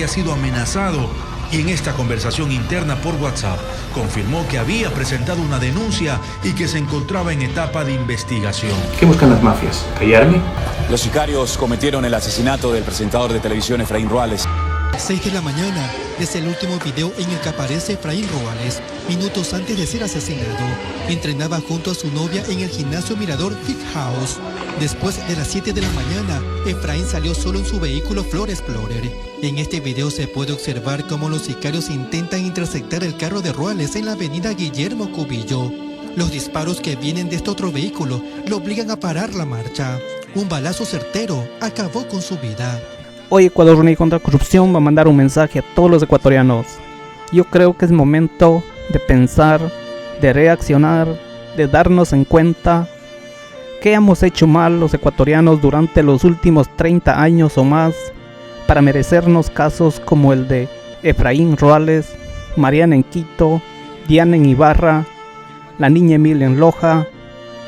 había sido amenazado y en esta conversación interna por WhatsApp confirmó que había presentado una denuncia y que se encontraba en etapa de investigación. ¿Qué buscan las mafias? ¿Callarme? Los sicarios cometieron el asesinato del presentador de televisión Efraín Ruales. 6 de la mañana es el último video en el que aparece Efraín Ruales, minutos antes de ser asesinado. Entrenaba junto a su novia en el gimnasio Mirador Fit House. Después de las 7 de la mañana, Efraín salió solo en su vehículo Ford Explorer. En este video se puede observar cómo los sicarios intentan interceptar el carro de Ruales en la avenida Guillermo Cubillo. Los disparos que vienen de este otro vehículo lo obligan a parar la marcha. Un balazo certero acabó con su vida. Hoy Ecuador Unido contra la Corrupción va a mandar un mensaje a todos los ecuatorianos. Yo creo que es momento de pensar, de reaccionar, de darnos en cuenta qué hemos hecho mal los ecuatorianos durante los últimos 30 años o más para merecernos casos como el de Efraín Ruales, Mariana en Quito, Diana en Ibarra, la niña Emilia en Loja,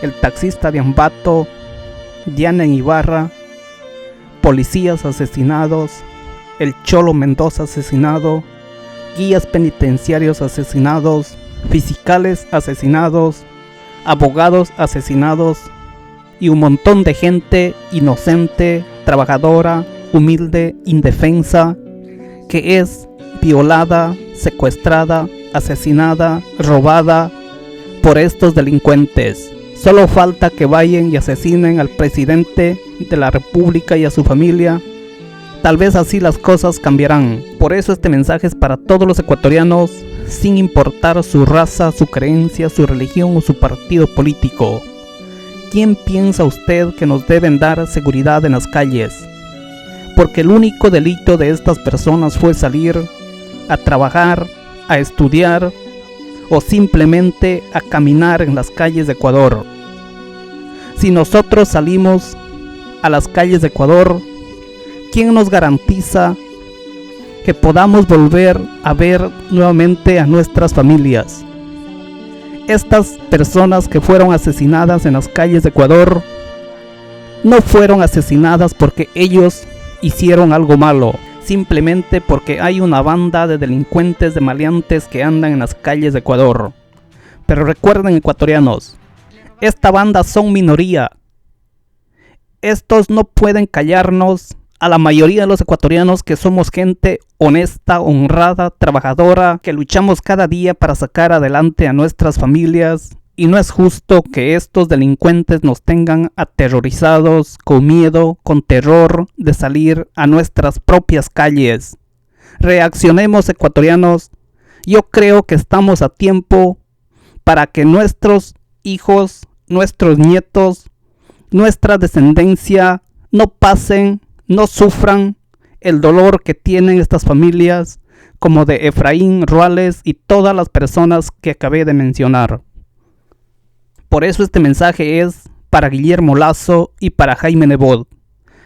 el taxista de Ambato, Diana en Ibarra, policías asesinados, el Cholo Mendoza asesinado, guías penitenciarios asesinados, fiscales asesinados, abogados asesinados y un montón de gente inocente, trabajadora, humilde, indefensa, que es violada, secuestrada, asesinada, robada por estos delincuentes. Solo falta que vayan y asesinen al presidente de la República y a su familia. Tal vez así las cosas cambiarán. Por eso este mensaje es para todos los ecuatorianos, sin importar su raza, su creencia, su religión o su partido político. ¿Quién piensa usted que nos deben dar seguridad en las calles? Porque el único delito de estas personas fue salir a trabajar, a estudiar o simplemente a caminar en las calles de Ecuador. Si nosotros salimos a las calles de Ecuador, ¿quién nos garantiza que podamos volver a ver nuevamente a nuestras familias? Estas personas que fueron asesinadas en las calles de Ecuador no fueron asesinadas porque ellos hicieron algo malo, simplemente porque hay una banda de delincuentes, de maleantes que andan en las calles de Ecuador. Pero recuerden, ecuatorianos, esta banda son minoría. Estos no pueden callarnos a la mayoría de los ecuatorianos que somos gente honesta, honrada, trabajadora, que luchamos cada día para sacar adelante a nuestras familias. Y no es justo que estos delincuentes nos tengan aterrorizados, con miedo, con terror de salir a nuestras propias calles. Reaccionemos, ecuatorianos. Yo creo que estamos a tiempo para que nuestros hijos, nuestros nietos, nuestra descendencia no pasen, no sufran el dolor que tienen estas familias, como de Efraín Ruales y todas las personas que acabé de mencionar. Por eso este mensaje es para Guillermo Lasso y para Jaime Nebot,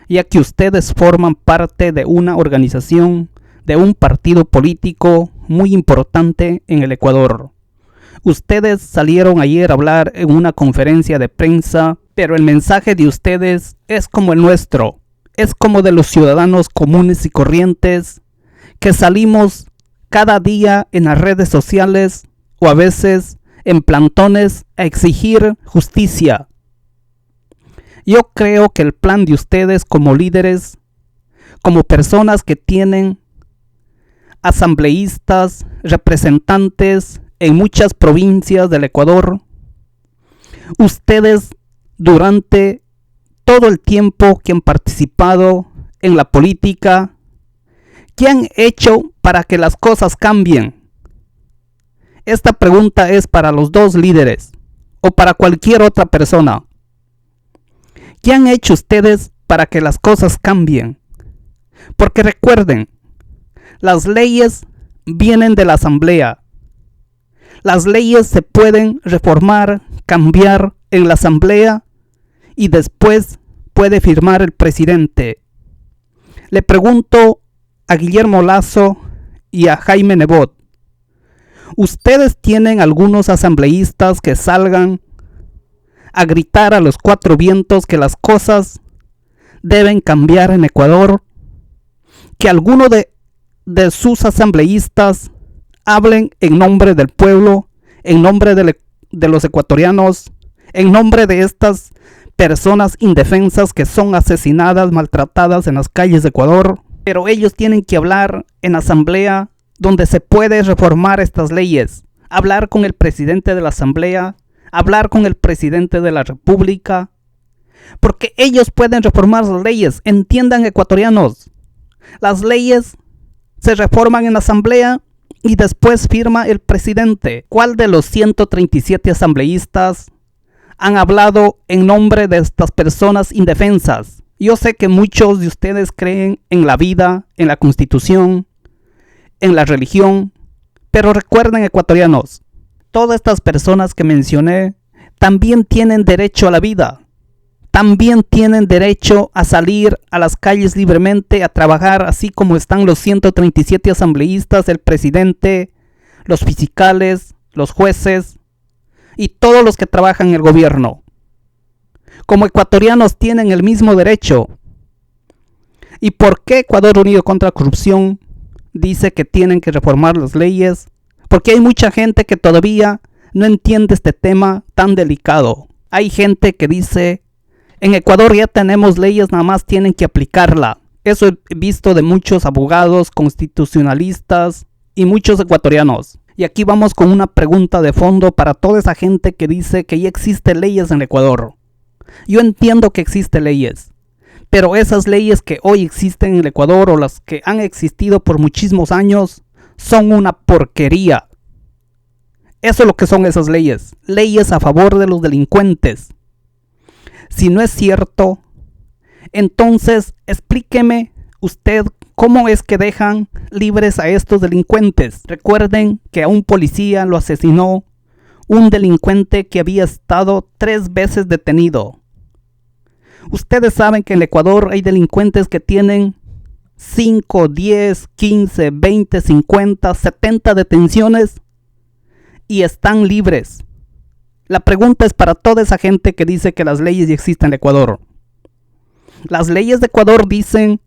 ya que ustedes forman parte de una organización, de un partido político muy importante en el Ecuador. Ustedes salieron ayer a hablar en una conferencia de prensa, pero el mensaje de ustedes es como el nuestro, es como de los ciudadanos comunes y corrientes que salimos cada día en las redes sociales o a veces en plantones a exigir justicia. Yo creo que el plan de ustedes como líderes, como personas que tienen asambleístas, representantes en muchas provincias del Ecuador, ustedes durante todo el tiempo que han participado en la política, ¿qué han hecho para que las cosas cambien? Esta pregunta es para los dos líderes o para cualquier otra persona. ¿Qué han hecho ustedes para que las cosas cambien? Porque recuerden, las leyes vienen de la asamblea. Las leyes se pueden reformar, cambiar en la asamblea y después puede firmar el presidente. Le pregunto a Guillermo Lasso y a Jaime Nebot, ¿ustedes tienen algunos asambleístas que salgan a gritar a los cuatro vientos que las cosas deben cambiar en Ecuador? ¿Que alguno de de sus asambleístas hablen en nombre del pueblo, en nombre de los ecuatorianos, en nombre de estas personas indefensas que son asesinadas, maltratadas en las calles de Ecuador. Pero ellos tienen que hablar en asamblea donde se puede reformar estas leyes, hablar con el presidente de la asamblea, hablar con el presidente de la república, porque ellos pueden reformar las leyes. Entiendan, ecuatorianos, las leyes se reforman en la asamblea y después firma el presidente. ¿Cuál de los 137 asambleístas han hablado en nombre de estas personas indefensas? Yo sé que muchos de ustedes creen en la vida, en la constitución, en la religión, pero recuerden, ecuatorianos, todas estas personas que mencioné también tienen derecho a la vida. También tienen derecho a salir a las calles libremente, a trabajar, así como están los 137 asambleístas, el presidente, los fiscales, los jueces y todos los que trabajan en el gobierno. Como ecuatorianos tienen el mismo derecho. ¿Y por qué Ecuador Unido contra la Corrupción dice que tienen que reformar las leyes? Porque hay mucha gente que todavía no entiende este tema tan delicado. Hay gente que dice: en Ecuador ya tenemos leyes, nada más tienen que aplicarla. Eso he visto de muchos abogados, constitucionalistas y muchos ecuatorianos. Y aquí vamos con una pregunta de fondo para toda esa gente que dice que ya existen leyes en Ecuador. Yo entiendo que existen leyes, pero esas leyes que hoy existen en el Ecuador o las que han existido por muchísimos años son una porquería. Eso es lo que son esas leyes. Leyes a favor de los delincuentes. Si no es cierto, entonces explíqueme usted cómo es que dejan libres a estos delincuentes. Recuerden que a un policía lo asesinó un delincuente que había estado 3 veces detenido. Ustedes saben que en el Ecuador hay delincuentes que tienen 5, 10, 15, 20, 50, 70 detenciones y están libres. La pregunta es para toda esa gente que dice que las leyes ya existen en Ecuador. Las leyes de Ecuador dicen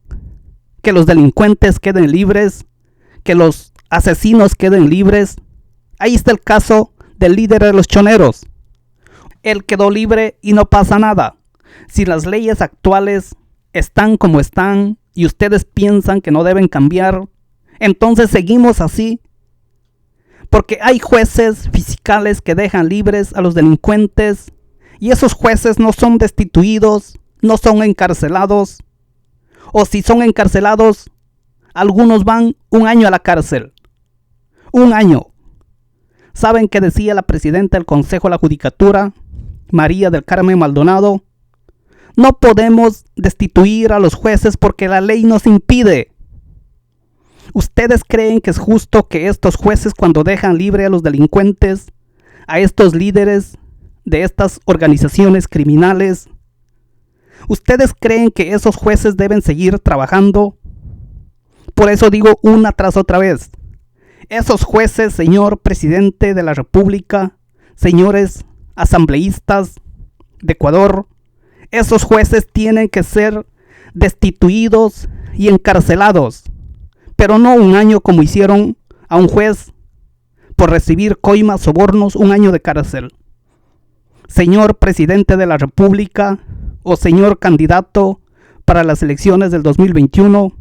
que los delincuentes queden libres, que los asesinos queden libres. Ahí está el caso del líder de los choneros. Él quedó libre y no pasa nada. Si las leyes actuales están como están y ustedes piensan que no deben cambiar, entonces seguimos así. Porque hay jueces fiscales que dejan libres a los delincuentes y esos jueces no son destituidos, no son encarcelados. O si son encarcelados, algunos van 1 año a la cárcel. 1 año. ¿Saben qué decía la presidenta del Consejo de la Judicatura, María del Carmen Maldonado? No podemos destituir a los jueces porque la ley nos impide. ¿Ustedes creen que es justo que estos jueces, cuando dejan libre a los delincuentes, a estos líderes de estas organizaciones criminales, ustedes creen que esos jueces deben seguir trabajando? Por eso digo una tras otra vez, esos jueces, señor presidente de la República, señores asambleístas de Ecuador, esos jueces tienen que ser destituidos y encarcelados. Pero no 1 año como hicieron a un juez por recibir coimas, sobornos, 1 año de cárcel. Señor presidente de la República o señor candidato para las elecciones del 2021,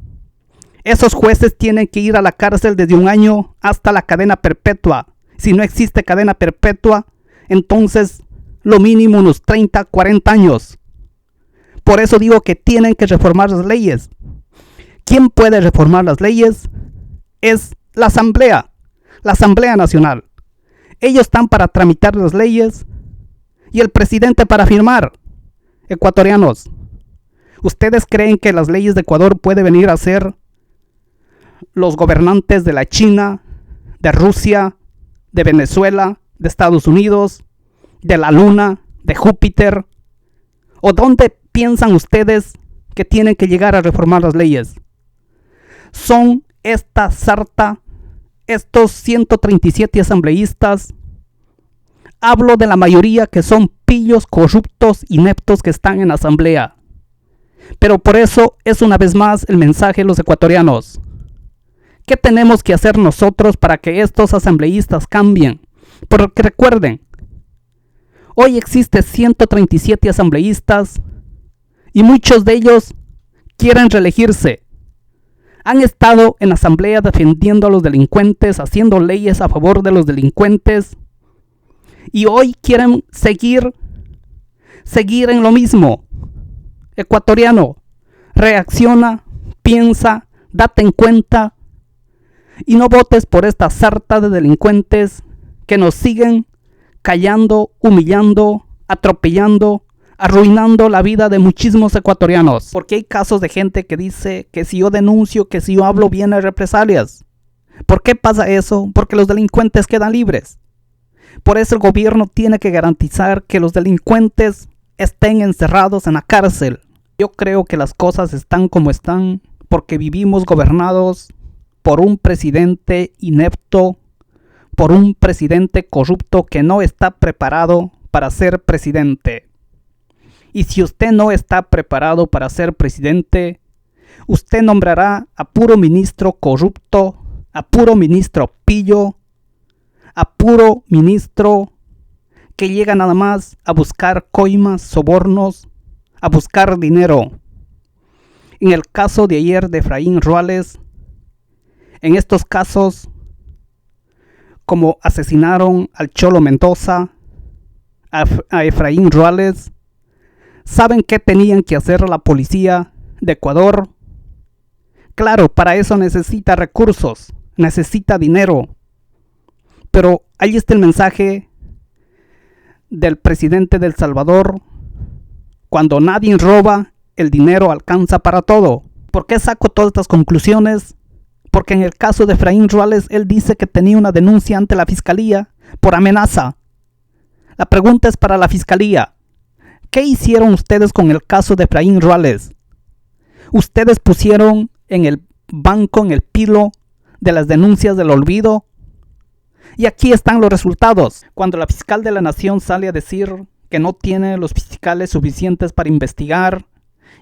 esos jueces tienen que ir a la cárcel desde 1 año hasta la cadena perpetua. Si no existe cadena perpetua, entonces lo mínimo unos 30, 40 años. Por eso digo que tienen que reformar las leyes. ¿Quién puede reformar las leyes? Es la Asamblea Nacional. Ellos están para tramitar las leyes y el presidente para firmar. Ecuatorianos, ¿ustedes creen que las leyes de Ecuador pueden venir a ser los gobernantes de la China, de Rusia, de Venezuela, de Estados Unidos, de la Luna, de Júpiter? ¿O dónde piensan ustedes que tienen que llegar a reformar las leyes? Son esta sarta, estos 137 asambleístas. Hablo de la mayoría que son pillos, corruptos, ineptos que están en la asamblea. Pero por eso es una vez más el mensaje de los ecuatorianos. ¿Qué tenemos que hacer nosotros para que estos asambleístas cambien? Porque recuerden, hoy existen 137 asambleístas y muchos de ellos quieren reelegirse. Han estado en asamblea defendiendo a los delincuentes, haciendo leyes a favor de los delincuentes y hoy quieren seguir en lo mismo. Ecuatoriano, reacciona, piensa, date en cuenta y no votes por esta sarta de delincuentes que nos siguen callando, humillando, atropellando, arruinando la vida de muchísimos ecuatorianos. Porque hay casos de gente que dice que si yo denuncio, que si yo hablo, vienen represalias. ¿Por qué pasa eso? Porque los delincuentes quedan libres. Por eso el gobierno tiene que garantizar que los delincuentes estén encerrados en la cárcel. Yo creo que las cosas están como están porque vivimos gobernados por un presidente inepto, por un presidente corrupto que no está preparado para ser presidente. Y si usted no está preparado para ser presidente, usted nombrará a puro ministro corrupto, a puro ministro pillo, a puro ministro que llega nada más a buscar coimas, sobornos, a buscar dinero. En el caso de ayer de Efraín Ruales, en estos casos, como asesinaron al Cholo Mendoza, a Efraín Ruales, ¿saben qué tenían que hacer la policía de Ecuador? Claro, para eso necesita recursos, necesita dinero. Pero ahí está el mensaje del presidente de El Salvador. Cuando nadie roba, el dinero alcanza para todo. ¿Por qué saco todas estas conclusiones? Porque en el caso de Efraín Ruales, él dice que tenía una denuncia ante la fiscalía por amenaza. La pregunta es para la fiscalía. ¿Qué hicieron ustedes con el caso de Efraín Ruales? Ustedes pusieron en el banco, en el pilo de las denuncias del olvido. Y aquí están los resultados. Cuando la fiscal de la nación sale a decir que no tiene los fiscales suficientes para investigar,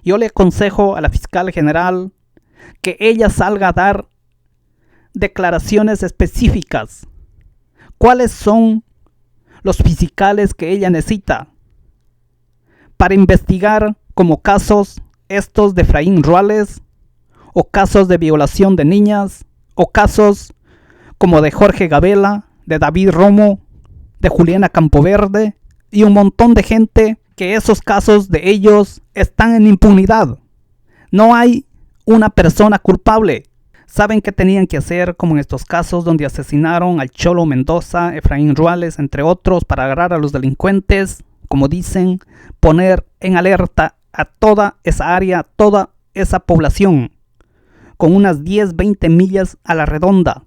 yo le aconsejo a la fiscal general que ella salga a dar declaraciones específicas. ¿Cuáles son los fiscales que ella necesita para investigar como casos estos de Efraín Ruales, o casos de violación de niñas, o casos como de Jorge Gabela, de David Romo, de Juliana Campoverde y un montón de gente que esos casos de ellos están en impunidad? No hay una persona culpable. ¿Saben qué tenían que hacer como en estos casos donde asesinaron al Cholo Mendoza, Efraín Ruales, entre otros, para agarrar a los delincuentes? Como dicen, poner en alerta a toda esa área, toda esa población, con unas 10, 20 millas a la redonda.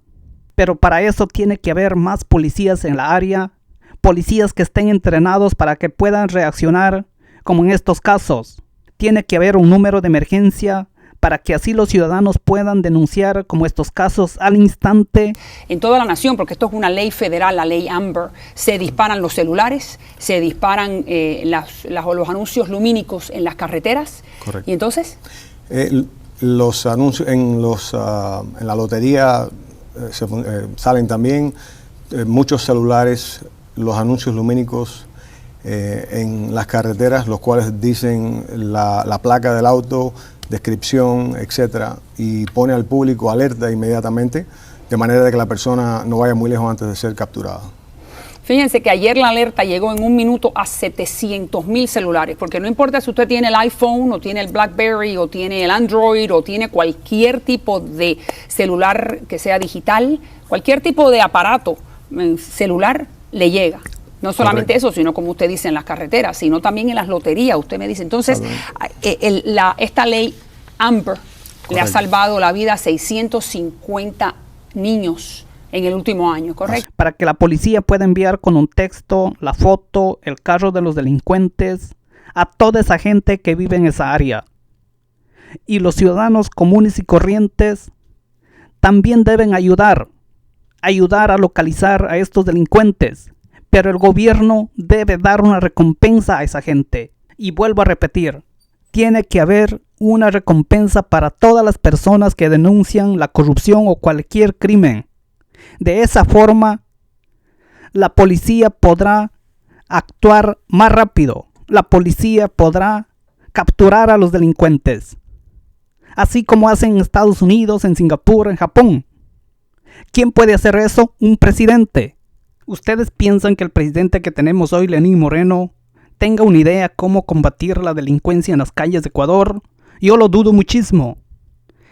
Pero para eso tiene que haber más policías en la área, policías que estén entrenados para que puedan reaccionar como en estos casos. Tiene que haber un número de emergencia para que así los ciudadanos puedan denunciar como estos casos al instante. En toda la nación, porque esto es una ley federal, la ley Amber, se disparan los celulares, se disparan los anuncios lumínicos en las carreteras. Correcto. ¿Y entonces? Los anuncios en la lotería salen también muchos celulares, los anuncios lumínicos en las carreteras, los cuales dicen la placa del auto, descripción, etcétera, y pone al público alerta inmediatamente, de manera de que la persona no vaya muy lejos antes de ser capturada. Fíjense que ayer la alerta llegó en un minuto a 700,000 celulares, porque no importa si usted tiene el iPhone, o tiene el BlackBerry, o tiene el Android, o tiene cualquier tipo de celular que sea digital, cualquier tipo de aparato celular le llega. No solamente eso, sino como usted dice en las carreteras, sino también en las loterías, usted me dice. Entonces, esta ley Amber le ha salvado la vida a 650 niños en el último año, ¿correcto? Para que la policía pueda enviar con un texto, la foto, el carro de los delincuentes, a toda esa gente que vive en esa área. Y los ciudadanos comunes y corrientes también deben ayudar a localizar a estos delincuentes. Pero el gobierno debe dar una recompensa a esa gente. Y vuelvo a repetir, tiene que haber una recompensa para todas las personas que denuncian la corrupción o cualquier crimen. De esa forma, la policía podrá actuar más rápido. La policía podrá capturar a los delincuentes, así como hacen en Estados Unidos, en Singapur, en Japón. ¿Quién puede hacer eso? Un presidente. ¿Ustedes piensan que el presidente que tenemos hoy, Lenín Moreno, tenga una idea cómo combatir la delincuencia en las calles de Ecuador? Yo lo dudo muchísimo.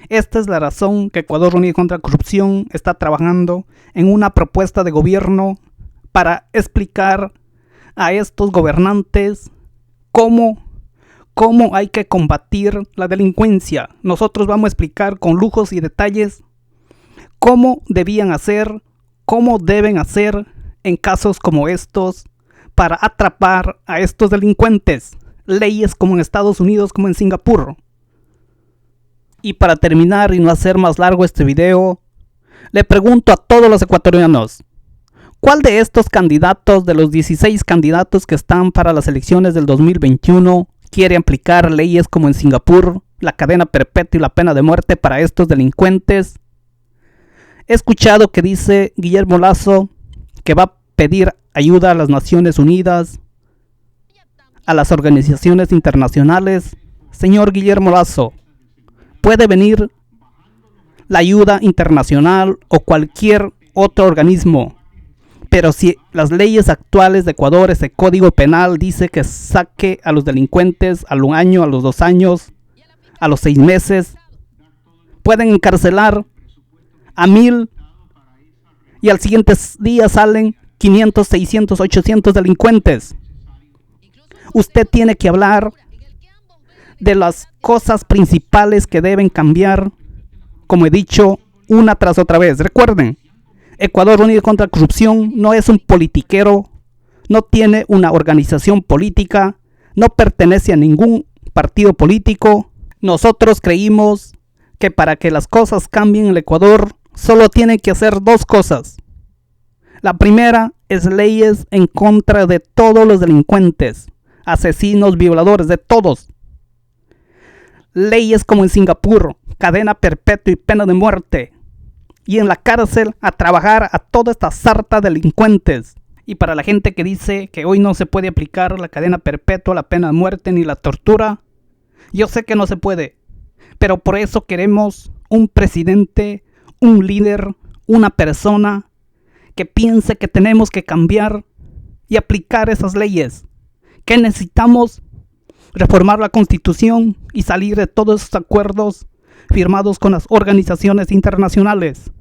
Esta es la razón que Ecuador Unido contra la Corrupción está trabajando en una propuesta de gobierno para explicar a estos gobernantes cómo hay que combatir la delincuencia. Nosotros vamos a explicar con lujos y detalles cómo debían hacer, cómo deben hacer en casos como estos para atrapar a estos delincuentes. Leyes como en Estados Unidos, como en Singapur. Y para terminar y no hacer más largo este video, le pregunto a todos los ecuatorianos, ¿cuál de estos candidatos, de los 16 candidatos que están para las elecciones del 2021, quiere aplicar leyes como en Singapur, la cadena perpetua y la pena de muerte para estos delincuentes? He escuchado que dice Guillermo Lasso que va a pedir ayuda a las Naciones Unidas, a las organizaciones internacionales. Señor Guillermo Lasso, puede venir la ayuda internacional o cualquier otro organismo, pero si las leyes actuales de Ecuador, ese código penal dice que saque a los delincuentes al 1 año, a los 2 años, a los 6 meses, pueden encarcelar a 1000 y al siguiente día salen 500, 600, 800 delincuentes. Usted tiene que hablar de las cosas principales que deben cambiar, como he dicho una tras otra vez. Recuerden, Ecuador Unido contra la Corrupción no es un politiquero, no tiene una organización política, no pertenece a ningún partido político. Nosotros creímos que para que las cosas cambien en el Ecuador, solo tienen que hacer 2 cosas. La primera es leyes en contra de todos los delincuentes, asesinos, violadores, de todos. Leyes como en Singapur, cadena perpetua y pena de muerte. Y en la cárcel a trabajar a toda esta sarta de delincuentes. Y para la gente que dice que hoy no se puede aplicar la cadena perpetua, la pena de muerte ni la tortura, yo sé que no se puede. Pero por eso queremos un presidente, un líder, una persona que piense que tenemos que cambiar y aplicar esas leyes. Que necesitamos reformar la Constitución y salir de todos esos acuerdos firmados con las organizaciones internacionales.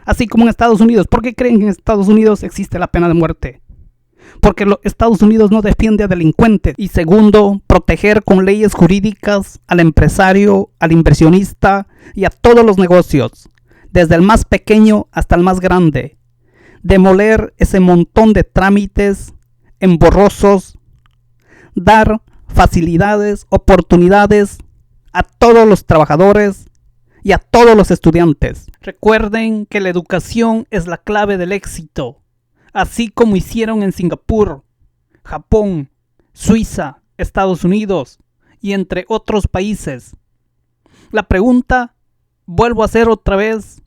Así como en Estados Unidos. ¿Por qué creen que en Estados Unidos existe la pena de muerte? Porque Estados Unidos no defiende a delincuentes. Y segundo, proteger con leyes jurídicas al empresario, al inversionista y a todos los negocios, desde el más pequeño hasta el más grande. Demoler ese montón de trámites emborrosos, dar facilidades, oportunidades a todos los trabajadores y a todos los estudiantes. Recuerden que la educación es la clave del éxito, así como hicieron en Singapur, Japón, Suiza, Estados Unidos y entre otros países. La pregunta, vuelvo a hacer otra vez,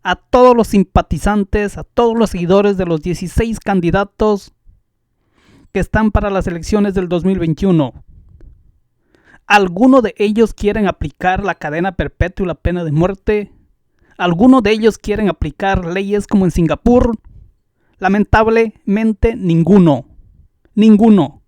a todos los simpatizantes, a todos los seguidores de los 16 candidatos que están para las elecciones del 2021. ¿Alguno de ellos quieren aplicar la cadena perpetua y la pena de muerte? ¿Alguno de ellos quieren aplicar leyes como en Singapur? Lamentablemente ninguno. Ninguno.